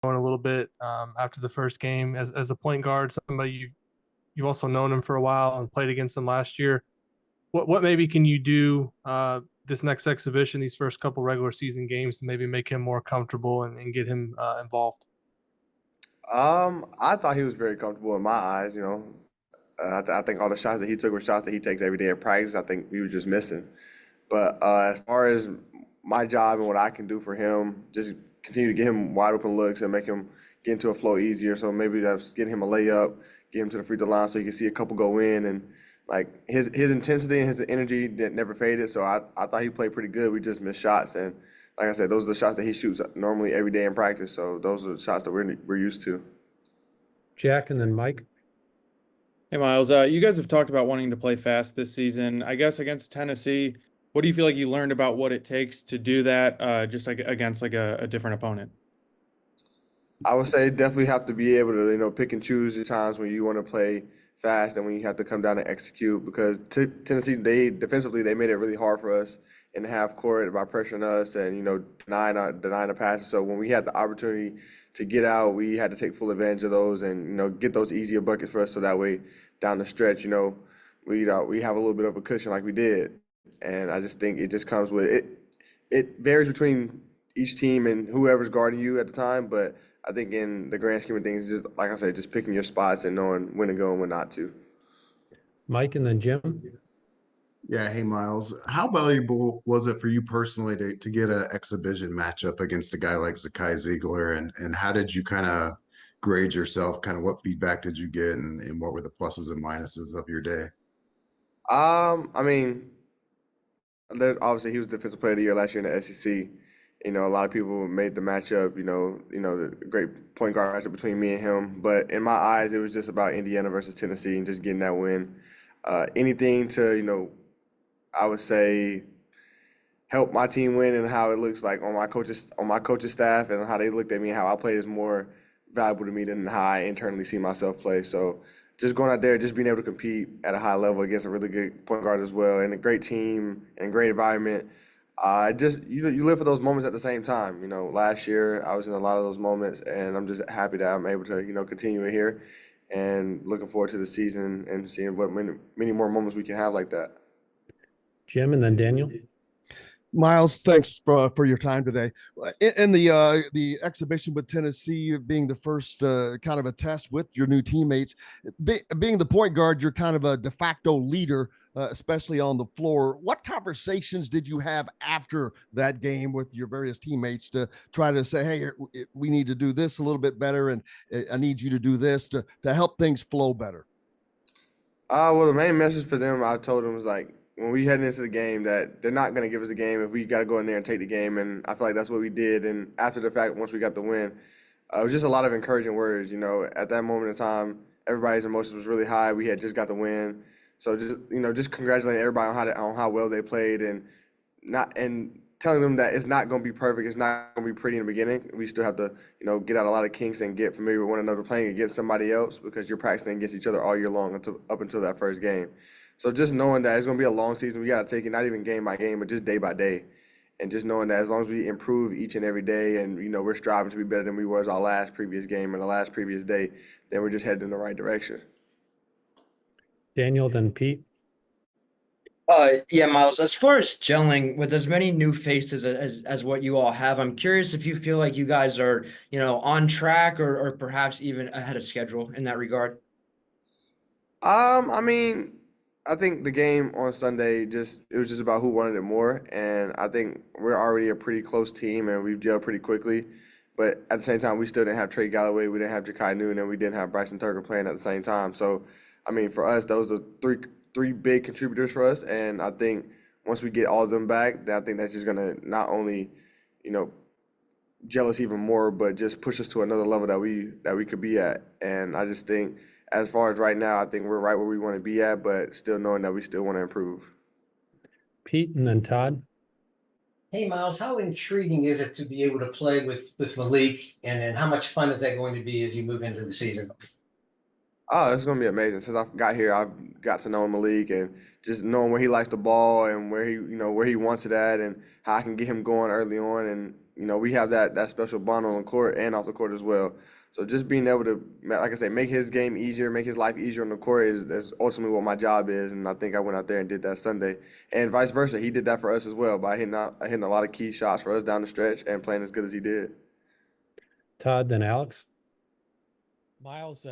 a little bit after the first game as a point guard, somebody you've also known him for a while and played against him last year. What maybe can you do this next exhibition, these first couple regular season games, to maybe make him more comfortable and get him involved? I thought he was very comfortable in my eyes. I think all the shots that he took were shots that he takes every day in practice. I think we were just missing. But as far as my job and what I can do for him, just continue to get him wide open looks and make him get into a flow easier. So maybe that's getting him a layup, get him to the free throw line so you can see a couple go in. And like his intensity and his energy never faded. So I thought he played pretty good. We just missed shots. And like I said, those are the shots that he shoots normally every day in practice. So those are the shots that we're used to. Jack and then Mike. Hey Miles, you guys have talked about wanting to play fast this season. I guess against Tennessee, what do you feel like you learned about what it takes to do that, just like against like a different opponent? I would say definitely have to be able to, pick and choose the times when you want to play fast and when you have to come down and execute because Tennessee, they defensively, they made it really hard for us in the half court by pressuring us and, denying the passes. So when we had the opportunity to get out, we had to take full advantage of those and, get those easier buckets for us so that way down the stretch, we have a little bit of a cushion like we did. And I just think it just comes with it. It varies between each team and whoever's guarding you at the time, but I think in the grand scheme of things, just like I said, just picking your spots and knowing when to go and when not to. Mike and then Jim. Yeah, hey Miles. How valuable was it for you personally to get an exhibition matchup against a guy like Zakai Zeigler, and how did you kind of grade yourself? Kind of what feedback did you get, and what were the pluses and minuses of your day? I mean, obviously he was defensive player of the year last year in the SEC. A lot of people made the matchup, the great point guard matchup between me and him. But in my eyes, it was just about Indiana versus Tennessee and just getting that win. Anything to, I would say help my team win and how it looks like on my coach's staff and how they looked at me and how I played is more valuable to me than how I internally see myself play. So just going out there, just being able to compete at a high level against a really good point guard as well and a great team and a great environment. Just you live for those moments at the same time. Last year I was in a lot of those moments, and I'm just happy that I'm able to continue it here, and looking forward to the season and seeing what many more moments we can have like that. Jim and then Daniel. Miles, thanks for your time today. In the exhibition with Tennessee being the first kind of a test with your new teammates, being the point guard, you're kind of a de facto leader, especially on the floor. What conversations did you have after that game with your various teammates to try to say, hey, we need to do this a little bit better, and I need you to do this to help things flow better? Well, the main message for them, I told them was like, when we head into the game, that they're not going to give us the game if we got to go in there and take the game. And I feel like that's what we did. And after the fact, once we got the win, it was just a lot of encouraging words. At that moment in time, everybody's emotions was really high. We had just got the win. So just congratulating everybody on how well they played and telling them that it's not going to be perfect. It's not going to be pretty in the beginning. We still have to, get out a lot of kinks and get familiar with one another playing against somebody else because you're practicing against each other all year long up until that first game. So just knowing that it's going to be a long season, we got to take it not even game by game, but just day by day. And just knowing that as long as we improve each and every day and, we're striving to be better than we was our last previous game and the last previous day, then we're just heading in the right direction. Daniel, then Pete. Yeah, Miles, as far as gelling with as many new faces as what you all have, I'm curious if you feel like you guys are, on track or perhaps even ahead of schedule in that regard. I mean, I think the game on Sunday it was just about who wanted it more, and I think we're already a pretty close team and we've gelled pretty quickly. But at the same time, we still didn't have Trey Galloway, we didn't have Jakai Noonan, and we didn't have Bryson Turker playing at the same time. So, I mean, for us, those are three big contributors for us, and I think once we get all of them back, then I think that's just gonna not only, gel us even more, but just push us to another level that we could be at. And I just think, as far as right now, I think we're right where we want to be at, but still knowing that we still want to improve. Pete and then Todd. Hey, Miles, how intriguing is it to be able to play with Malik, and how much fun is that going to be as you move into the season? Oh, it's gonna be amazing. Since I got here, I've got to know Malik and just knowing where he likes the ball and where he wants it at and how I can get him going early on. And we have that special bond on the court and off the court as well. So just being able to, like I say, make his game easier, make his life easier on the court is ultimately what my job is. And I think I went out there and did that Sunday. And vice versa, he did that for us as well by hitting a lot of key shots for us down the stretch and playing as good as he did. Todd, then Alex. Myles,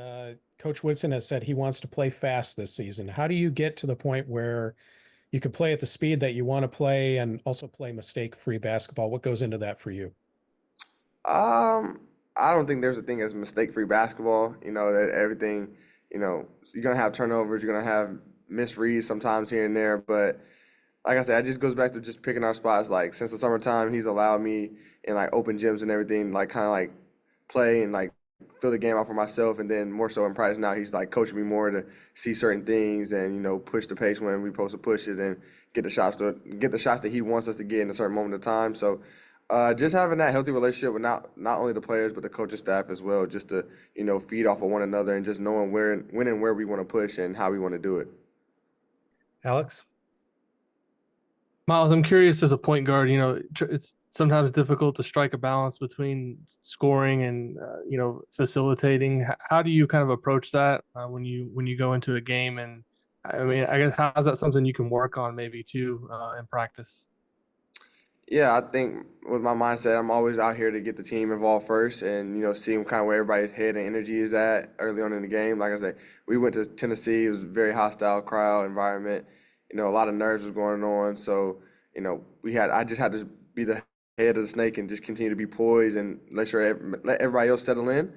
Coach Woodson has said he wants to play fast this season. How do you get to the point where you can play at the speed that you want to play and also play mistake-free basketball? What goes into that for you? I don't think there's a thing as mistake-free basketball. That everything, you're gonna have turnovers, you're gonna have misreads sometimes here and there. But like I said, it just goes back to just picking our spots. Like since the summertime, he's allowed me in like open gyms and everything, like kind of like play and like feel the game out for myself. And then more so in practice now, he's like coaching me more to see certain things and push the pace when we're supposed to push it and get the shots that he wants us to get in a certain moment of time. So. Just having that healthy relationship with not only the players but the coaching staff as well, just to feed off of one another and just knowing when and where we want to push and how we want to do it. Alex. Myles, I'm curious as a point guard, it's sometimes difficult to strike a balance between scoring and facilitating. How do you kind of approach that when you go into a game? And I mean, I guess how's that something you can work on maybe too in practice? Yeah, I think with my mindset, I'm always out here to get the team involved first and, seeing kind of where everybody's head and energy is at early on in the game. Like I said, we went to Tennessee. It was a very hostile crowd environment. A lot of nerves was going on. So, I just had to be the head of the snake and just continue to be poised and let everybody else settle in.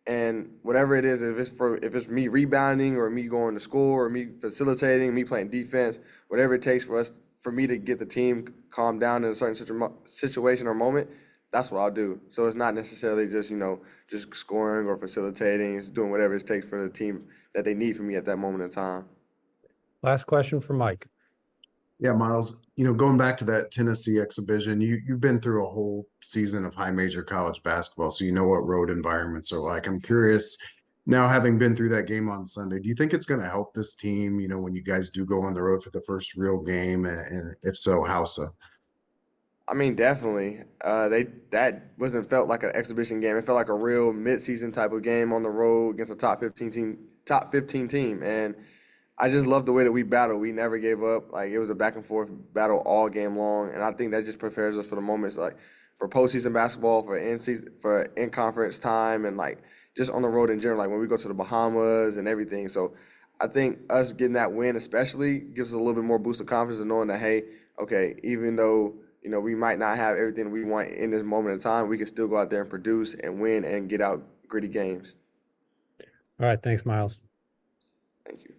And whatever it is, if it's me rebounding or me going to score or me facilitating, me playing defense, whatever it takes for me to get the team calmed down in a certain situation or moment, that's what I'll do. So it's not necessarily just, just scoring or facilitating. It's doing whatever it takes for the team that they need from me at that moment in time. Last question for Mike. Yeah, Myles, going back to that Tennessee exhibition, you've been through a whole season of high major college basketball, so you know what road environments are like. I'm curious, now having been through that game on Sunday, do you think it's going to help this team, when you guys do go on the road for the first real game? And if so, how so? I mean, definitely. That wasn't felt like an exhibition game. It felt like a real midseason type of game on the road against a top 15 team. And I just love the way that we battled. We never gave up. Like it was a back and forth battle all game long. And I think that just prepares us for the moments like for postseason basketball, for in conference time, and like just on the road in general, like when we go to the Bahamas and everything. So I think us getting that win especially gives us a little bit more boost of confidence and knowing that, hey, okay, even though, we might not have everything we want in this moment in time, we can still go out there and produce and win and get out gritty games. All right. Thanks, Myles. Thank you.